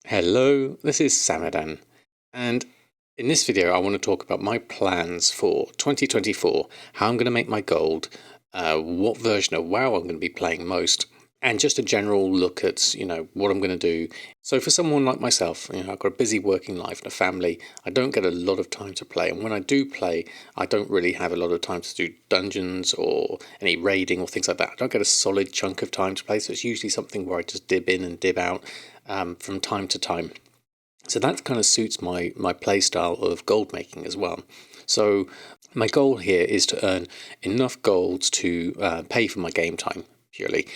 Hello, this is Samadan, and in this video I want to talk about my plans for 2024, how I'm going to make my gold, what version of WoW I'm going to be playing most, and just a general look at, what I'm going to do. So for someone like myself, I've got a busy working life and a family, I don't get a lot of time to play, and when I do play, I don't really have a lot of time to do dungeons or any raiding or things like that. I don't get a solid chunk of time to play, so it's usually something where I just dib in and dib out from time to time. So that kind of suits my play style of gold making as well. So my goal here is to earn enough golds to pay for my game time purely.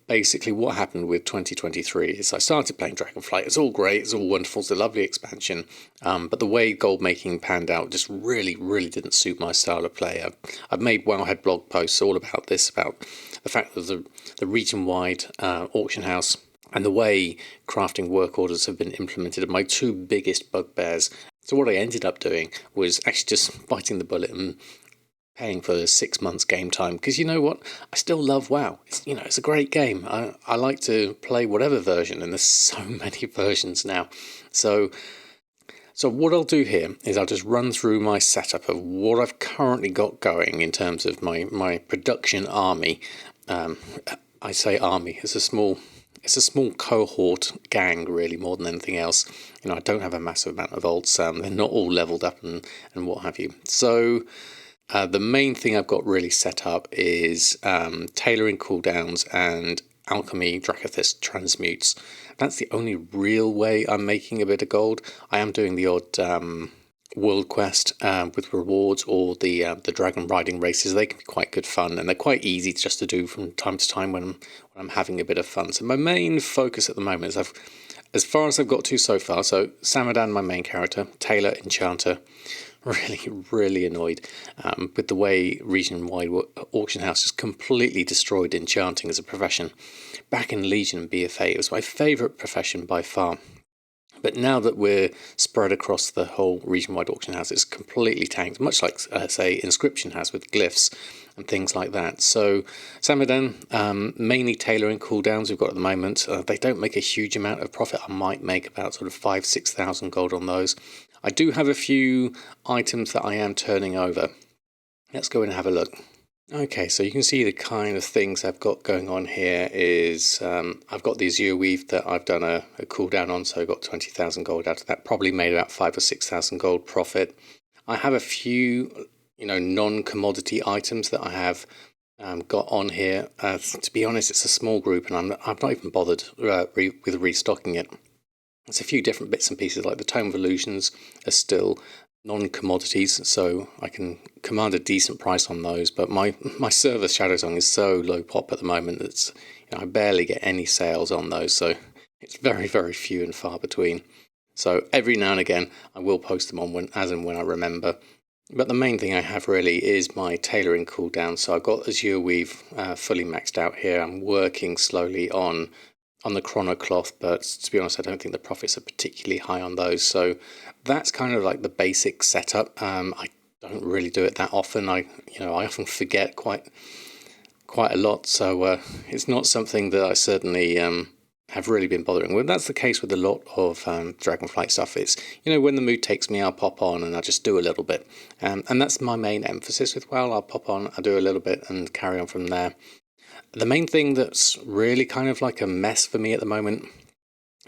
Basically, what happened with 2023 is I started playing Dragonflight. It's all great, it's all wonderful, it's a lovely expansion, but the way gold making panned out just really didn't suit my style of play. I've made Wowhead blog posts all about this, about the fact that the region-wide auction house and the way crafting work orders have been implemented are my two biggest bugbears. So what I ended up doing was actually just biting the bullet and paying for 6 months game time, because you know what, I still love WoW. It's a great game. I like to play whatever version, and there's so many versions now. So what I'll do here is I'll just run through my setup of what I've currently got going in terms of my production army. I say army, it's a small cohort gang, really, more than anything else. I don't have a massive amount of alts. They're not all leveled up and what have you. So the main thing I've got really set up is tailoring cooldowns and alchemy Dracothist transmutes. That's the only real way I'm making a bit of gold. I am doing the odd world quest with rewards, or the dragon riding races. They can be quite good fun, and they're quite easy just to do from time to time when I'm having a bit of fun. So my main focus at the moment is as far as I've got to so far. So Samadan, my main character, Tailor Enchanter, really annoyed with the way region-wide auction house has completely destroyed enchanting as a profession. Back in Legion and BFA, it was my favourite profession by far. But now that we're spread across the whole region-wide auction house, it's completely tanked, much like, say, Inscription has with glyphs and things like that. So Samadan, mainly tailoring cooldowns we've got at the moment. They don't make a huge amount of profit. I might make about sort of 5,000-6,000 gold on those. I do have a few items that I am turning over. Let's go and have a look. Okay, so you can see the kind of things I've got going on here is I've got the Azure Weave that I've done a cooldown on, so I got 20,000 gold out of that, probably made about 5,000 or 6,000 gold profit. I have a few, non-commodity items that I have got on here. To be honest, it's a small group, and I've not even bothered with restocking it. There's a few different bits and pieces, like the Tome of Illusions are still non-commodities, so I can command a decent price on those, but my server Shadowsong is so low pop at the moment that I barely get any sales on those, so it's very few and far between. So every now and again I will post them on as and when I remember. But the main thing I have really is my tailoring cooldown. So I've got Azure Weave fully maxed out here. I'm working slowly on the chrono cloth, but to be honest, I don't think the profits are particularly high on those. So that's kind of like the basic setup. I don't really do it that often. I often forget quite a lot. So it's not something that I certainly have really been bothering with. That's the case with a lot of Dragonflight stuff. It's, when the mood takes me, I'll pop on and I'll just do a little bit. And that's my main emphasis with WoW. I'll pop on, I'll do a little bit and carry on from there. The main thing that's really kind of like a mess for me at the moment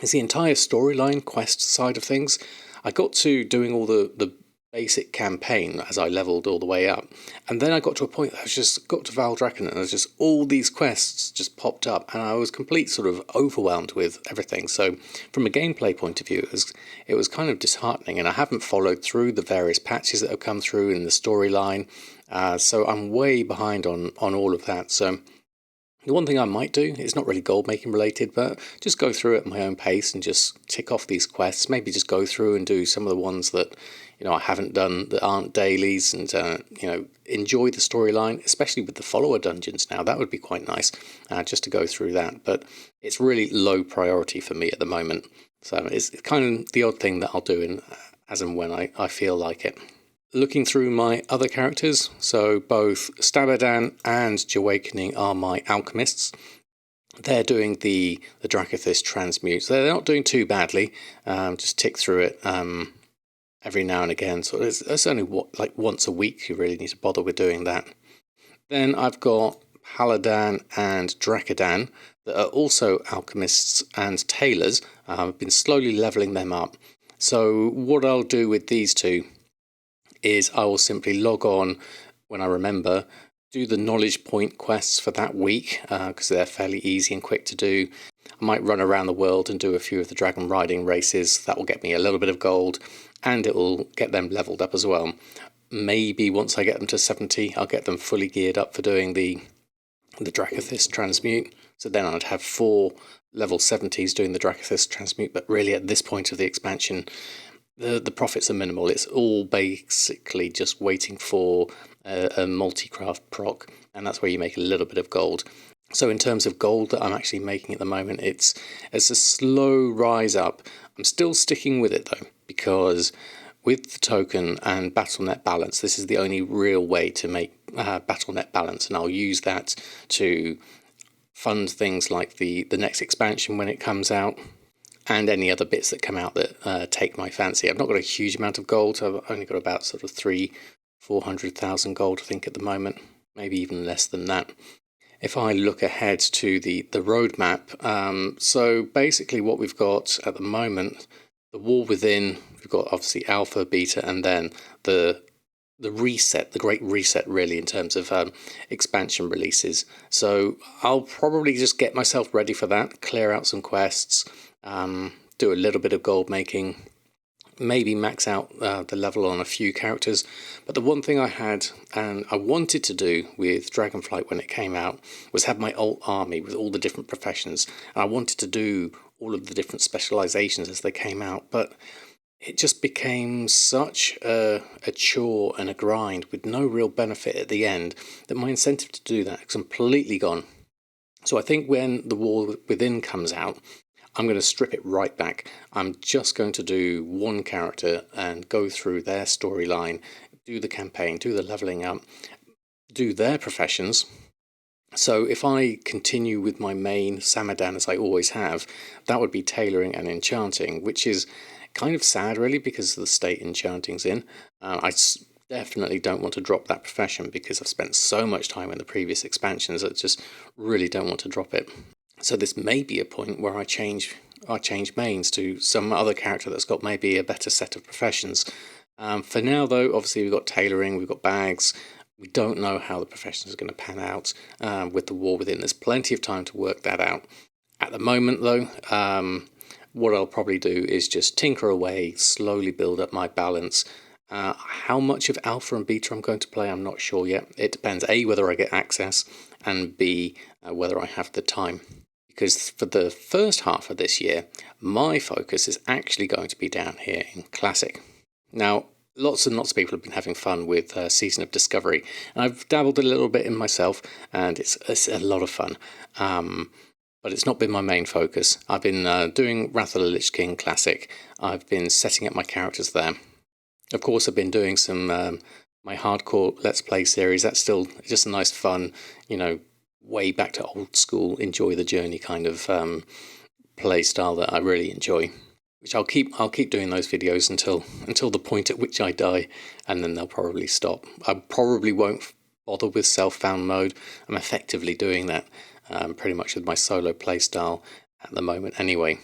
is the entire storyline quest side of things. I got to doing all the basic campaign as I leveled all the way up, and then I got to a point that I just got to Valdrakken, and there's just all these quests just popped up, and I was complete sort of overwhelmed with everything. So from a gameplay point of view, it was kind of disheartening, and I haven't followed through the various patches that have come through in the storyline, so I'm way behind on all of that. So the one thing I might do, it's not really gold making related, but just go through it at my own pace and just tick off these quests. Maybe just go through and do some of the ones that I haven't done that aren't dailies, and enjoy the storyline, especially with the follower dungeons now. That would be quite nice, just to go through that. But it's really low priority for me at the moment. So it's kind of the odd thing that I'll do as and when I feel like it. Looking through my other characters, so both Samadan and Goldmaking are my alchemists. they're doing the Dracothis transmutes. They're not doing too badly. Just tick through it every now and again. So it's only like once a week you really need to bother with doing that. Then I've got Paladin and Dracodan that are also alchemists and tailors. I've been slowly leveling them up. So what I'll do with these two is I will simply log on when I remember, do the knowledge point quests for that week because they're fairly easy and quick to do. I might run around the world and do a few of the dragon riding races. That will get me a little bit of gold and it will get them leveled up as well. Maybe once I get them to 70, I'll get them fully geared up for doing the Dracothis transmute. So then I'd have 4 level 70s doing the Dracothis transmute. But really at this point of the expansion, the profits are minimal. It's all basically just waiting for a multi-craft proc. And that's where you make a little bit of gold. So in terms of gold that I'm actually making at the moment, it's a slow rise up. I'm still sticking with it though, because with the token and BattleNet balance, this is the only real way to make BattleNet balance, and I'll use that to fund things like the next expansion when it comes out, and any other bits that come out that take my fancy. I've not got a huge amount of gold. I've only got about sort of 400,000 gold, I think, at the moment, maybe even less than that. If I look ahead to the roadmap, so basically what we've got at the moment, the War Within, we've got obviously Alpha, Beta, and then the reset, the Great Reset, really, in terms of expansion releases. So I'll probably just get myself ready for that, clear out some quests, do a little bit of gold making, maybe max out the level on a few characters. But the one thing I had and I wanted to do with Dragonflight when it came out was have my alt army with all the different professions. And I wanted to do all of the different specializations as they came out, but it just became such a chore and a grind with no real benefit at the end that my incentive to do that is completely gone. So I think when the War Within comes out, I'm going to strip it right back. I'm just going to do one character and go through their storyline, do the campaign, do the leveling up, do their professions. So if I continue with my main Samadan as I always have, that would be tailoring and enchanting, which is kind of sad really because of the state enchanting's in. I definitely don't want to drop that profession because I've spent so much time in the previous expansions. I just really don't want to drop it. So this may be a point where I change mains to some other character that's got maybe a better set of professions. For now though, obviously we've got tailoring, we've got bags. We don't know how the profession is going to pan out with the War Within. There's plenty of time to work that out. At the moment though, what I'll probably do is just tinker away, slowly build up my balance. How much of Alpha and Beta I'm going to play, I'm not sure yet. It depends, A, whether I get access, and B, whether I have the time. Because for the first half of this year, my focus is actually going to be down here in Classic. Now, lots and lots of people have been having fun with Season of Discovery. And I've dabbled a little bit in myself, and it's a lot of fun. But it's not been my main focus. I've been doing Wrath of the Lich King Classic. I've been setting up my characters there. Of course, I've been doing some my hardcore Let's Play series. That's still just a nice fun, way back to old school, enjoy the journey kind of play style that I really enjoy. Which I'll keep doing those videos until the point at which I die, and then they'll probably stop. I probably won't bother with self-found mode. I'm effectively doing that pretty much with my solo playstyle at the moment anyway.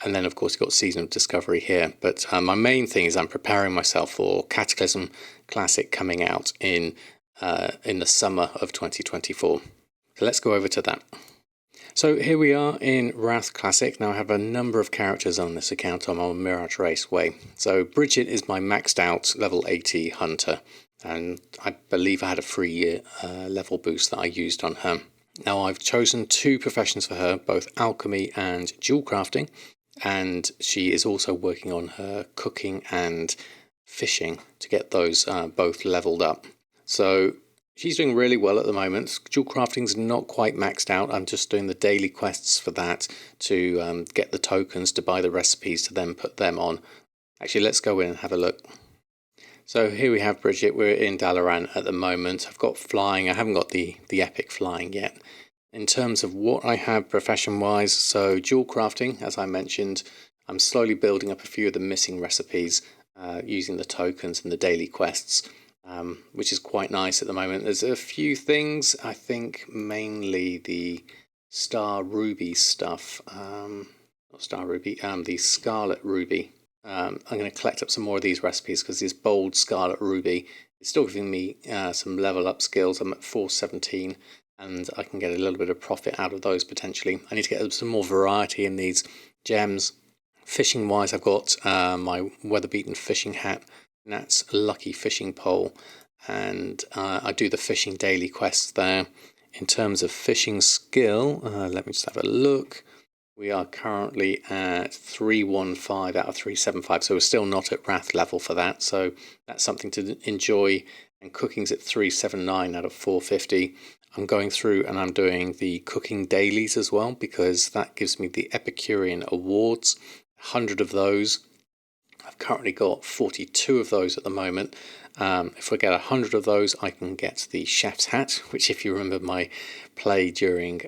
And then of course you've got Season of Discovery here. But my main thing is I'm preparing myself for Cataclysm Classic coming out in the summer of 2024. So let's go over to that. So here we are in Wrath Classic. Now I have a number of characters on this account. I'm on Mirage Raceway. So Bridget is my maxed out level 80 hunter. And I believe I had a free level boost that I used on her. Now I've chosen 2 professions for her, both alchemy and jewel crafting. And she is also working on her cooking and fishing to get those both leveled up. So she's doing really well at the moment. Jewel crafting's not quite maxed out. I'm just doing the daily quests for that to get the tokens to buy the recipes to then put them on. Actually, let's go in and have a look. So here we have Bridget. We're in Dalaran at the moment. I've got flying. I haven't got the epic flying yet. in terms of what I have profession-wise, so dual crafting, as I mentioned, I'm slowly building up a few of the missing recipes using the tokens and the daily quests, which is quite nice at the moment. There's a few things, I think mainly the Star Ruby stuff, not Star Ruby, the Scarlet Ruby. I'm going to collect up some more of these recipes because this bold Scarlet Ruby is still giving me some level up skills. I'm at 417 and I can get a little bit of profit out of those potentially. I need to get some more variety in these gems. Fishing wise, I've got my weather-beaten fishing hat, Nat's lucky fishing pole, and I do the fishing daily quests there. In terms of fishing skill, let me just have a look. We are currently at 315 out of 375, so we're still not at Wrath level for that, so that's something to enjoy. And cooking's at 379 out of 450. I'm going through and I'm doing the cooking dailies as well, because that gives me the Epicurean awards, 100 of those. I've currently got 42 of those at the moment. If I get 100 of those, I can get the chef's hat, which, if you remember my play during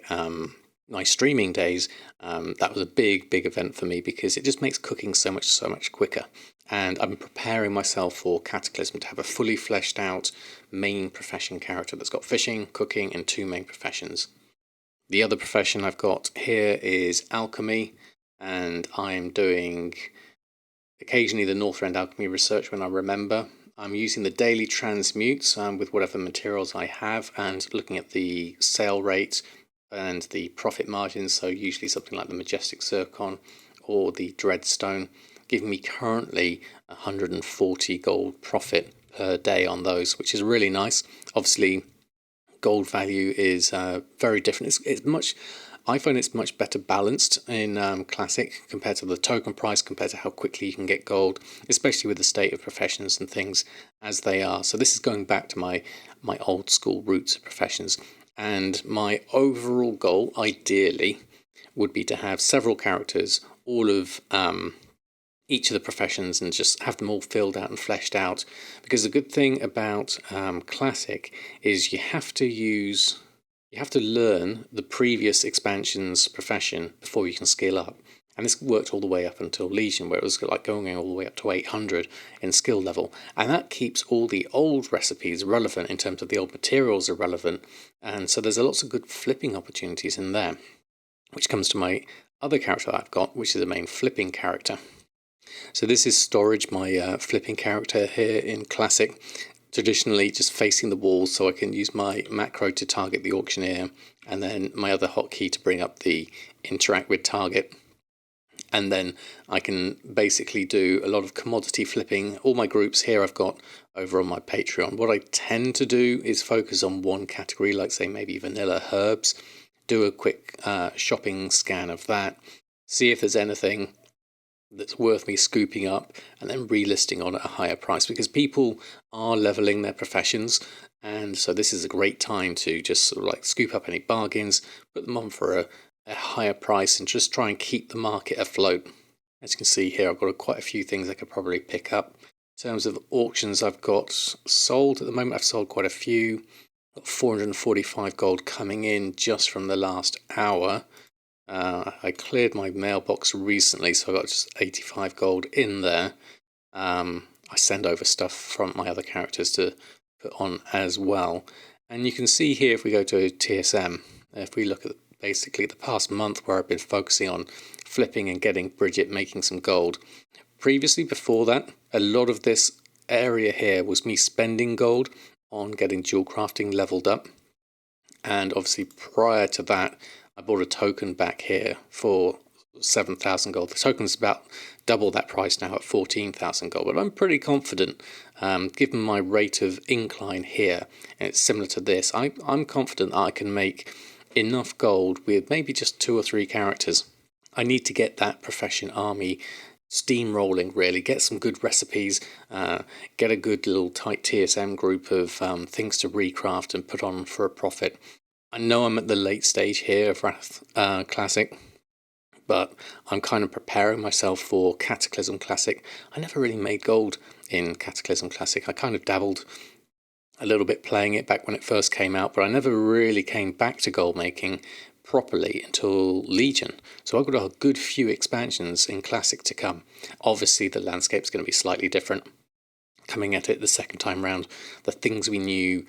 my streaming days, that was a big event for me, because it just makes cooking so much quicker. And I'm preparing myself for Cataclysm to have a fully fleshed out main profession character that's got fishing, cooking, and 2 main professions. The other profession I've got here is alchemy, and I'm doing occasionally the Northrend alchemy research when I remember. I'm using the daily transmutes with whatever materials I have, and looking at the sale rate and the profit margins, so usually something like the Majestic Zircon or the Dreadstone, giving me currently 140 gold profit per day on those, which is really nice. Obviously, gold value is very different. I find it's much better balanced in Classic compared to the token price, compared to how quickly you can get gold, especially with the state of professions and things as they are. So this is going back to my old school roots of professions. And my overall goal, ideally, would be to have several characters, all of each of the professions, and just have them all filled out and fleshed out. Because the good thing about Classic is you have to learn the previous expansion's profession before you can scale up. And this worked all the way up until Legion, where it was like going all the way up to 800 in skill level. And that keeps all the old recipes relevant in terms of the old materials are relevant. And so there's lots of good flipping opportunities in there, which comes to my other character that I've got, which is the main flipping character. So this is Storage, my flipping character here in Classic. Traditionally just facing the walls, so I can use my macro to target the auctioneer, and then my other hotkey to bring up the interact with target. And then I can basically do a lot of commodity flipping. All my groups here I've got over on my Patreon. What I tend to do is focus on one category, like say maybe vanilla herbs, do a quick shopping scan of that, see if there's anything that's worth me scooping up and then relisting on at a higher price, because people are leveling their professions, and so this is a great time to just sort of like scoop up any bargains, put them on for a higher price, and just try and keep the market afloat. As you can see here, I've got quite a few things I could probably pick up. In terms of auctions I've got sold at the moment, I've sold quite a few. Got 445 gold coming in just from the last hour. I cleared my mailbox recently, so I got just 85 gold in there. I send over stuff from my other characters to put on as well. And you can see here, if we go to TSM, if we look at basically the past month where I've been focusing on flipping and getting Bridget making some gold. Previously, before that, a lot of this area here was me spending gold on getting dual crafting leveled up. And obviously prior to that, I bought a token back here for 7,000 gold. The token's about double that price now at 14,000 gold, but I'm pretty confident, given my rate of incline here, and it's similar to this, I'm confident that I can make enough gold with maybe just 2 or 3 characters. I need to get that profession army steamrolling, really, get some good recipes, get a good little tight TSM group of things to recraft and put on for a profit. I know I'm at the late stage here of Wrath Classic, but I'm kind of preparing myself for Cataclysm Classic. I never really made gold in Cataclysm Classic. I kind of dabbled a little bit playing it back when it first came out, but I never really came back to gold making properly until Legion. So I've got a good few expansions in Classic to come. Obviously the landscape's going to be slightly different coming at it the second time round. The things we knew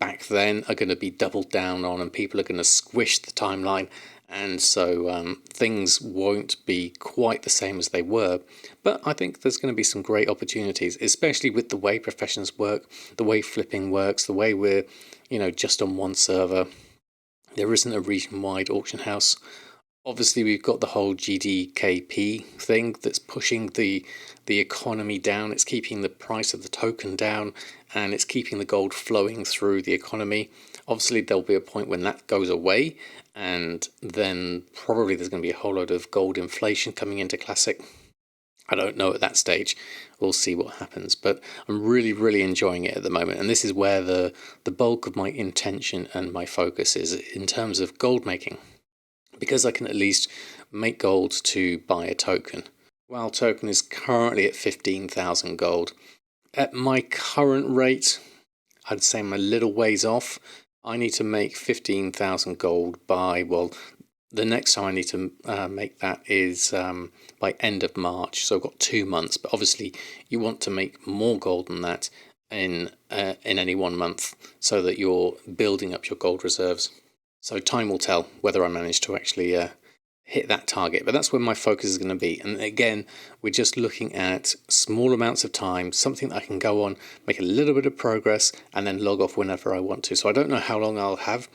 back then are going to be doubled down on, and people are going to squish the timeline, and so things won't be quite the same as they were. But I think there's going to be some great opportunities, especially with the way professions work, the way flipping works, the way we're, just on one server. There isn't a region-wide auction house. Obviously, we've got the whole GDKP thing that's pushing the economy down. It's keeping the price of the token down, and it's keeping the gold flowing through the economy. Obviously, there'll be a point when that goes away, and then probably there's going to be a whole load of gold inflation coming into Classic. I don't know at that stage. We'll see what happens, but I'm really, really enjoying it at the moment, and this is where the bulk of my intention and my focus is in terms of gold making, because I can at least make gold to buy a token. WoW token is currently at 15,000 gold. At my current rate, I'd say I'm a little ways off. I need to make 15,000 gold by, well, the next time I need to make that is by end of March. So I've got 2 months, but obviously you want to make more gold than that in any 1 month so that you're building up your gold reserves. So time will tell whether I manage to actually hit that target, but that's where my focus is going to be. And again, we're just looking at small amounts of time, something that I can go on, make a little bit of progress, and then log off whenever I want to. So I don't know how long I'll have.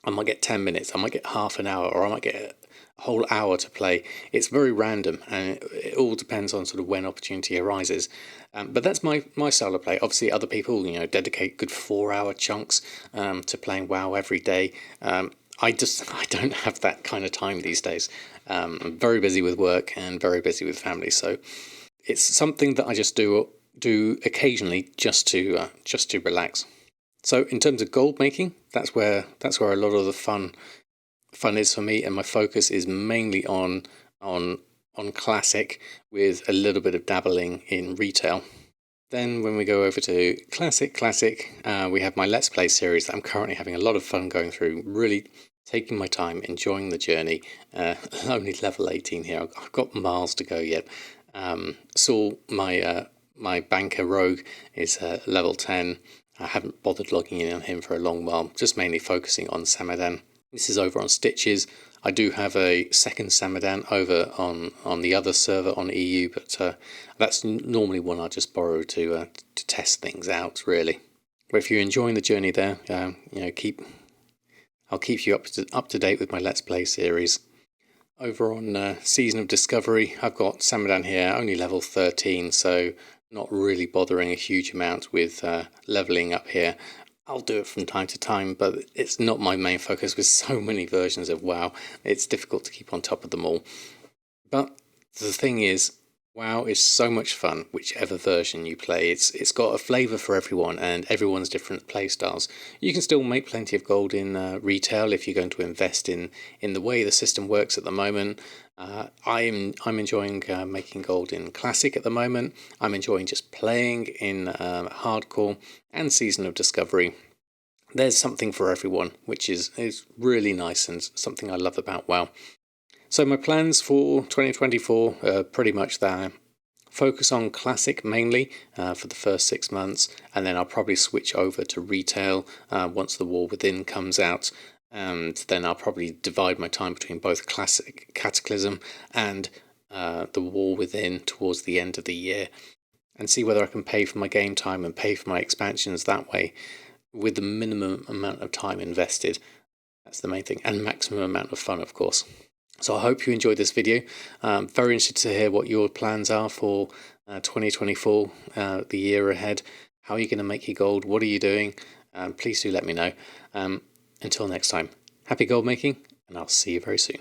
I might get 10 minutes, I might get half an hour, or I might get a whole hour to play. It's very random, and it all depends on sort of when opportunity arises. But that's my style of play. Obviously, other people, dedicate good 4-hour chunks to playing WoW every day. I don't have that kind of time these days. I'm very busy with work and very busy with family, so it's something that I just do occasionally just to relax. So in terms of gold making, that's where a lot of the fun is for me, and my focus is mainly on Classic with a little bit of dabbling in retail. Then when we go over to Classic, we have my Let's Play series that I'm currently having a lot of fun going through, really taking my time, enjoying the journey. Only level 18 here, I've got miles to go yet. Saul, my banker rogue, is level 10. I haven't bothered logging in on him for a long while, just mainly focusing on Samadan. This is over on Stitches. I do have a second Samadan over on the other server on EU, but that's normally one I just borrow to test things out, really. But if you're enjoying the journey there, I'll keep you up to date with my Let's Play series. Over on Season of Discovery, I've got Samadan here, only level 13, so not really bothering a huge amount with leveling up here. I'll do it from time to time, but it's not my main focus with so many versions of WoW. It's difficult to keep on top of them all. But the thing is, WoW is so much fun, whichever version you play. It's got a flavour for everyone, and everyone's different playstyles. You can still make plenty of gold in retail if you're going to invest in the way the system works at the moment. I'm enjoying making gold in Classic at the moment. I'm enjoying just playing in Hardcore and Season of Discovery. There's something for everyone, which is really nice and something I love about WoW. So my plans for 2024 are pretty much that. Focus on Classic mainly for the first 6 months, and then I'll probably switch over to retail once the War Within comes out. And then I'll probably divide my time between both Classic Cataclysm and the War Within towards the end of the year, and see whether I can pay for my game time and pay for my expansions that way with the minimum amount of time invested. That's the main thing, and maximum amount of fun, of course. So I hope you enjoyed this video. Very interested to hear what your plans are for 2024, the year ahead. How are you going to make your gold? What are you doing? Please do let me know. Until next time, happy gold making, and I'll see you very soon.